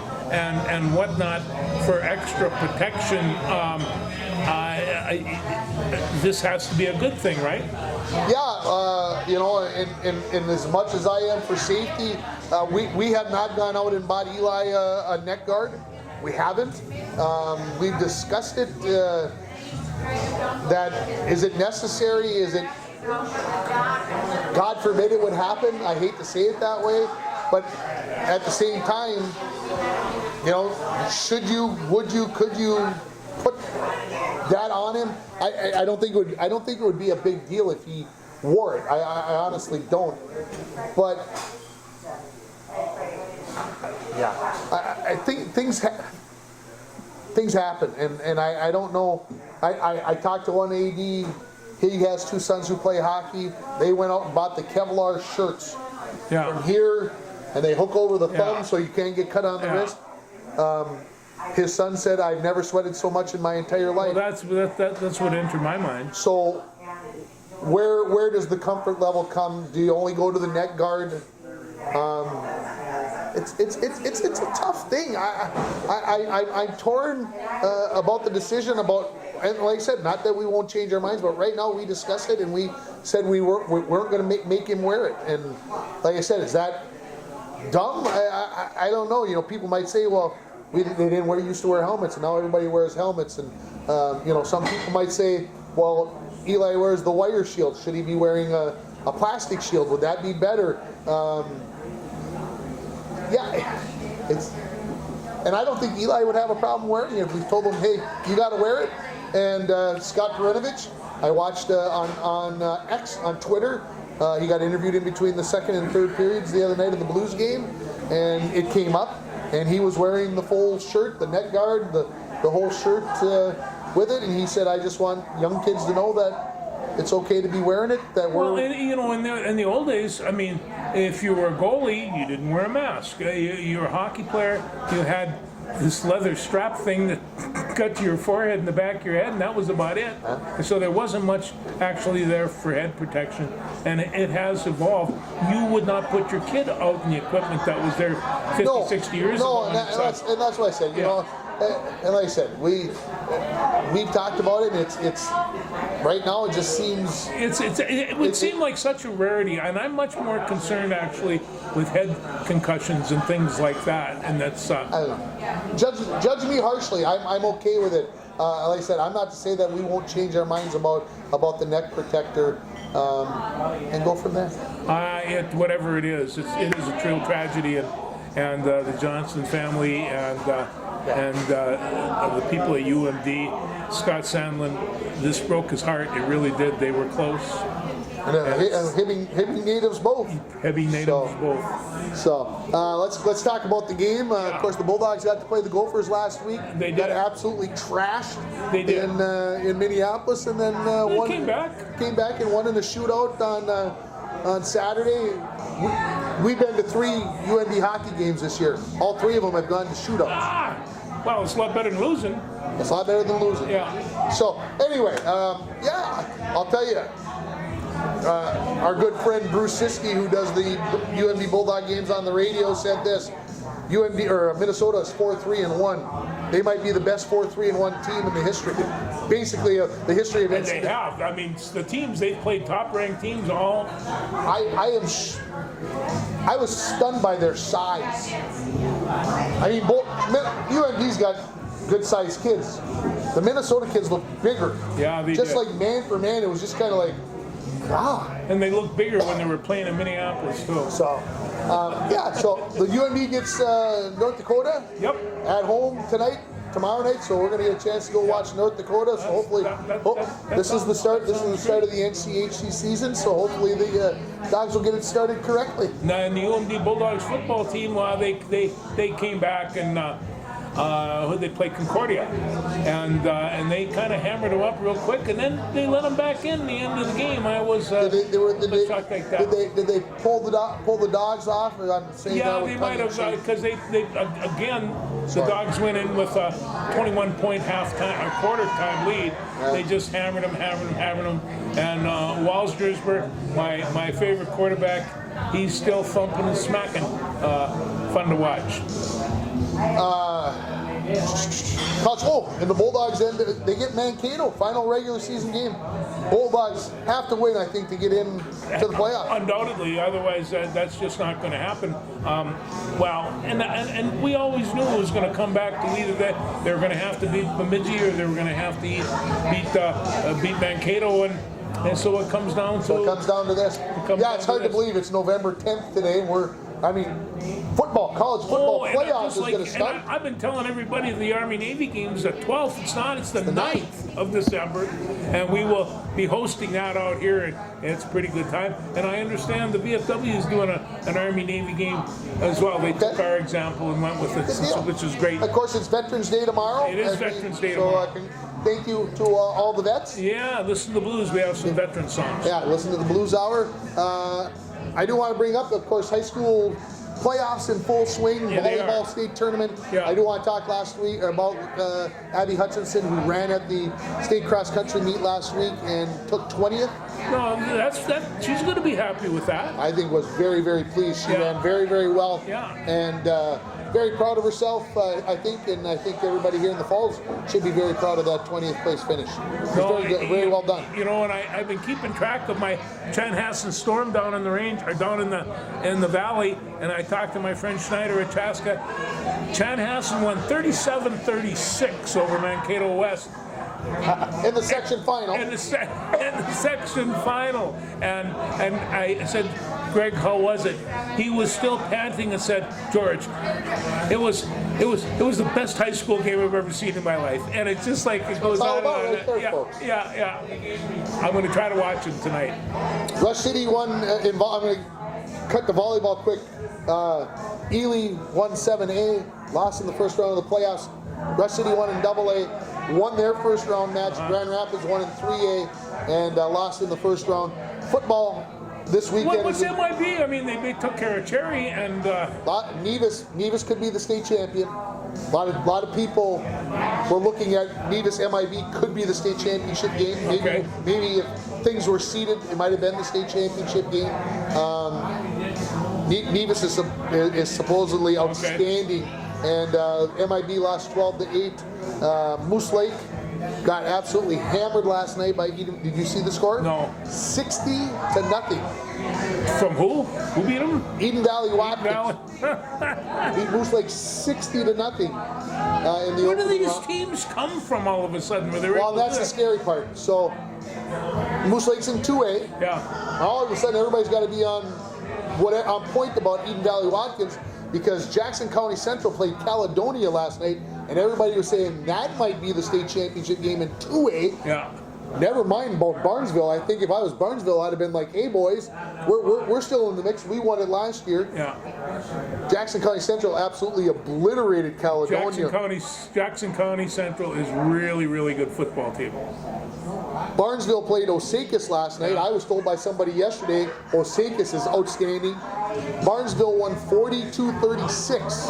whatnot for extra protection. this has to be a good thing, right? Yeah, and as much as I am for safety, we have not gone out and bought Eli a neck guard. We haven't. We've discussed it. That is it necessary? Is it? God forbid it would happen. I hate to say it that way, but at the same time, should you, would you, could you put that on him? I don't think it would. I don't think it would be a big deal if he wore it. I honestly don't. But yeah, I think things happen, and I don't know. I talked to one AD. He has two sons who play hockey. They went out and bought the Kevlar shirts from here, and they hook over the thumb so you can't get cut on the wrist. His son said, "I've never sweated so much in my entire life." Well, that's what entered my mind. So, where does the comfort level come? Do you only go to the neck guard? It's a tough thing. I'm torn about the decision about. And like I said, not that we won't change our minds, but right now we discussed it and we said we weren't going to make him wear it. And like I said, is that dumb? I don't know. People might say, well, they didn't used to wear helmets, and now everybody wears helmets. And some people might say, well, Eli wears the wire shield. Should he be wearing a plastic shield? Would that be better? And I don't think Eli would have a problem wearing it if we told him, hey, you got to wear it. And Scott Perunovich, I watched on X, on Twitter, he got interviewed in between the second and third periods the other night of the Blues game, and it came up, and he was wearing the full shirt, the neck guard, the whole shirt with it, and he said, I just want young kids to know that it's okay to be wearing it. That we're in the old days, I mean, if you were a goalie, you didn't wear a mask. You were a hockey player, you had this leather strap thing that cut to your forehead and the back of your head, and that was about it. And so there wasn't much actually there for head protection, and it has evolved. You would not put your kid out in the equipment that was there 50, 60 years ago. And that's what I said. And like I said, we've talked about it. And it's right now. It just seems it would seem like such a rarity, and I'm much more concerned actually with head concussions and things like that. And that's I don't know. Judge me harshly. I'm okay with it. Like I said, I'm not to say that we won't change our minds about the neck protector and go from there. Whatever it is a real tragedy, and the Johnson family and the people at UMD, Scott Sandlin, this broke his heart. It really did. They were close. And Hibbing natives both. Hibbing natives both. So let's talk about the game. Of course, the Bulldogs got to play the Gophers last week. They did. Got absolutely trashed. They did. In Minneapolis, and then came back and won in a shootout on Saturday. We've been to 3 UND hockey games this year. All 3 of them have gone to shootouts. Well, it's a lot better than losing. It's a lot better than losing. Yeah. So anyway, I'll tell you. Our good friend Bruce Siski, who does the UMD Bulldog games on the radio, said this: Minnesota is 4-3-1. They might be the best 4-3-1 team in the history, basically the history of. And they have. I mean, the teams they've played, top-ranked teams, all. I was stunned by their size. I mean, UMD's got good-sized kids. The Minnesota kids look bigger. Yeah, they just did. like man for man, it was just kind of like. Wow. And they look bigger when they were playing in Minneapolis, too. So, so the UMD gets North Dakota at home tomorrow night. So we're going to get a chance to go watch North Dakota. So hopefully, this is the start. This is the start of the NCHC season. So hopefully the Dogs will get it started correctly. Now, and the UMD Bulldogs football team, they came back and. They played Concordia, and they kind of hammered them up real quick, and then they let them back in the end of the game. I was shocked like that. Did they pull the Dogs off? They might have, because they again the Dogs went in with a 21-point quarter time lead. They just hammered them, and Walsdrisber, my favorite quarterback, he's still thumping and smacking. Fun to watch. And the Bulldogs then they get Mankato, final regular season game. Bulldogs have to win, I think, to get in to the playoffs. Undoubtedly, otherwise that's just not going to happen. And we always knew it was going to come back to either that they were going to have to beat Bemidji or they were going to have to beat Mankato, and so it comes down to. So it comes down to this. It's hard to believe it's November 10th today. College football playoffs is going to start. I've been telling everybody the Army-Navy game's the 12th. It's not. It's the 9th of December, and we will be hosting that out here, and it's a pretty good time. And I understand the VFW is doing an Army-Navy game as well. They took our example and went with it, which is great. Of course, it's Veterans Day tomorrow. It is Veterans Day tomorrow. So thank you to all the vets. Yeah, listen to the blues. We have some veteran songs. Yeah, listen to the Blues Hour. I do want to bring up, of course, high school playoffs in full swing, Yeah, they volleyball are. state tournament. Yeah. I do want to talk last week about Abby Hutchinson, who ran at the state cross country meet last week and took 20th. No, she's going to be happy with that. I think was very, very pleased. She Yeah. ran very, very well. Yeah. And very proud of herself, I think, and I think everybody here in the Falls should be very proud of that 20th place finish. It was very well done. You know, and I've been keeping track of my Chanhassen Storm down in the range, or down in the valley, and I talked to my friend Schneider at Chaska. Chanhassen won 37-36 over Mankato West. In the section final. In the section final, and I said, Greg, how was it? He was still panting and said, George, it was the best high school game I've ever seen in my life. And it's just like it goes on and on. Right there, folks. Yeah. I'm going to try to watch him tonight. Rush City won. I'm going to cut the volleyball quick. Ely won 7A, lost in the first round of the playoffs. Rush City won in AA, won their first round match. Grand Rapids won in 3A and lost in the first round. Football this weekend. What's MIB? I mean, they took care of Cherry and. Nevis could be the state champion. A lot of people were looking at Nevis MIB could be the state championship game. Maybe if things were seeded, it might have been the state championship game. Nevis is supposedly outstanding, and MIB lost 12-8. Moose Lake got absolutely hammered last night by Eden. Did you see the score? No. 60-0. From who? Who beat them? Eden Valley Watkins beat Moose Lake 60-0 in the Where do opening these round. teams come from all of a sudden? Well, that's the scary part. So Moose Lake's in 2A. Yeah. All of a sudden, everybody's got to be on point about Eden Valley Watkins because Jackson County Central played Caledonia last night, and everybody was saying that might be the state championship game in 2A. Yeah. Never mind about Barnesville. I think if I was Barnesville, I'd have been like, "Hey boys, we're still in the mix. We won it last year." Yeah. Jackson County Central absolutely obliterated Caledonia. Jackson County Central is really, really good football team. Barnesville played Osakis last night. I was told by somebody yesterday Osakis is outstanding. Barnesville won 42-36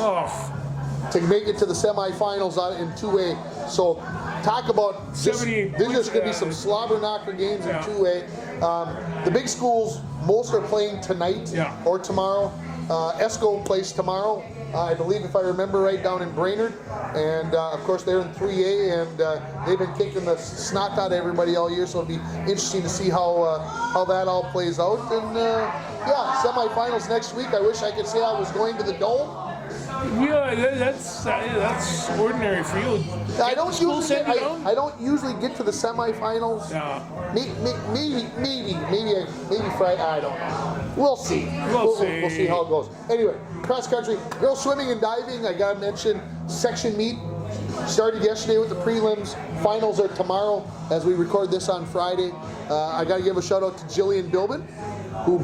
to make it to the semifinals in 2A. So talk about this. There's just going to be some slobber knocker games in 2A. The big schools, most are playing tonight or tomorrow. ESCO plays tomorrow, I believe, if I remember right, down in Brainerd. And of course, they're in 3A, and they've been kicking the snot out of everybody all year. So it'll be interesting to see how that all plays out. And semifinals next week. I wish I could say I was going to the Dome. Yeah, that's ordinary for you. I don't usually get to the semifinals. Yeah. Maybe Friday. I don't know. We'll see. We'll see how it goes. Anyway, cross country, girls swimming and diving. I gotta mention section meet started yesterday with the prelims. Finals are tomorrow as we record this on Friday. I gotta give a shout out to Jillian Bilbin, who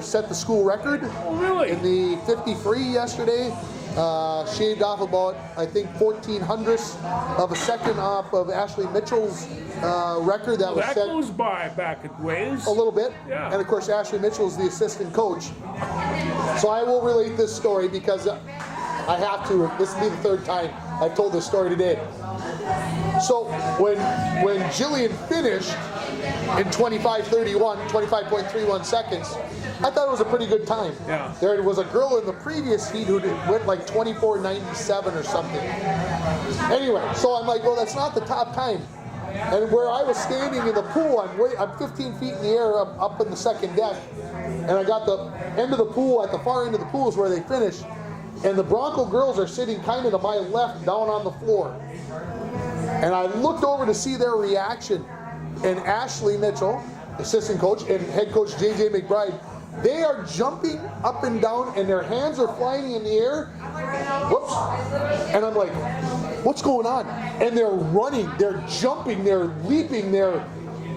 set the school record in the 50 free yesterday. Shaved off about, I think, 0.14 of a second off of Ashley Mitchell's record that was set. That goes by back in ways. A little bit. Yeah. And of course, Ashley Mitchell is the assistant coach. So I will relate this story because I have to. This will be the third time I've told this story today. So when Jillian finished, in 25.31 seconds. I thought it was a pretty good time. Yeah. There was a girl in the previous heat who went like 24.97 or something. Anyway, so I'm like, well, that's not the top time. And where I was standing in the pool, I'm 15 feet in the air up in the second deck, and I got the end of the pool, at the far end of the pool is where they finish, and the Bronco girls are sitting kind of to my left down on the floor. And I looked over to see their reaction, and Ashley Mitchell, assistant coach, and head coach JJ McBride, they are jumping up and down, and their hands are flying in the air. Whoops. And I'm like, what's going on? And they're running, they're jumping, they're leaping, they're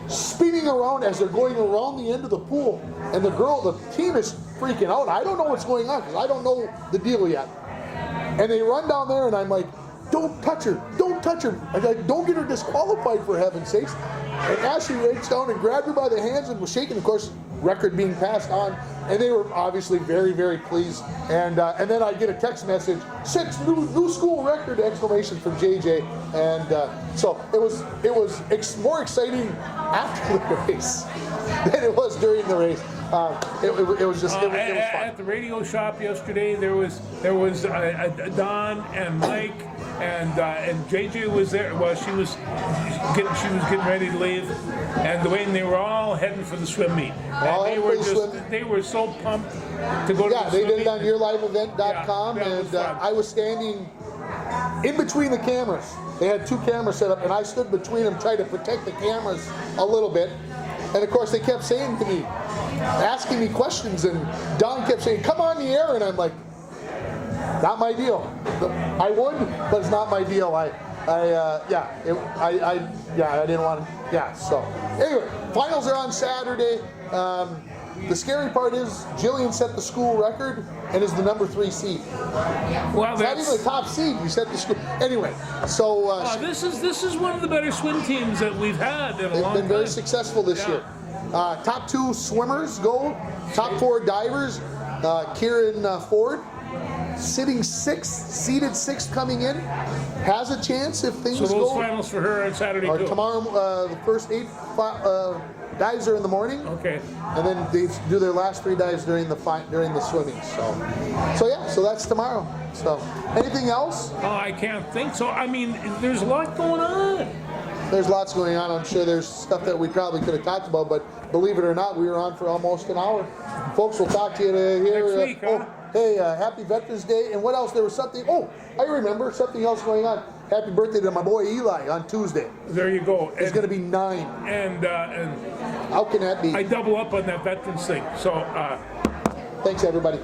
spinning around as they're going around the end of the pool. And the team is freaking out. I don't know what's going on because I don't know the deal yet. And they run down there, and I'm like, don't touch her, don't touch her. I'm like, don't get her disqualified, for heaven's sakes. And Ashley reached down and grabbed her by the hands and was shaking, of course, record being passed on. And they were obviously very, very pleased. And then I get a text message, 6 new school record, exclamation from JJ. And so it was more exciting after the race than it was during the race. It was fun. At the radio shop yesterday, there was Don and Mike and JJ was there. Well, she was getting ready to leave, and they were all heading for the swim meet. They were so pumped to go to the swim meet. Yeah, they did it on yourliveevent.com, and I was standing in between the cameras. They had 2 cameras set up, and I stood between them trying to protect the cameras a little bit. And of course, they kept saying to me, asking me questions, and Don kept saying, "Come on the air," and I'm like, "Not my deal. I would, but it's not my deal." I didn't want to. Yeah. So anyway, finals are on Saturday. The scary part is Jillian set the school record and is the number 3 seed. Well, it's not even the top seed. We set the school anyway. So this is one of the better swim teams that we've had in a long time. They've been very successful this year. Top 2 swimmers go. Top 4 divers. Kieran Ford, sitting 6th, seeded 6th coming in, has a chance if things go. So those finals for her on Saturday too. Tomorrow, the first 8 dives are in the morning. Okay. And then they do their last 3 dives during the swimming. So that's tomorrow. So anything else? I can't think so. I mean, there's a lot going on. There's lots going on. I'm sure there's stuff that we probably could have talked about, but believe it or not, we were on for almost an hour. Folks, we'll talk to you here. Next week, huh? Hey, happy Veterans Day. And what else? There was something. Oh, I remember something else going on. Happy birthday to my boy Eli on Tuesday. There you go. He's going to be 9. And how can that be? I double up on that Veterans thing. So thanks, everybody.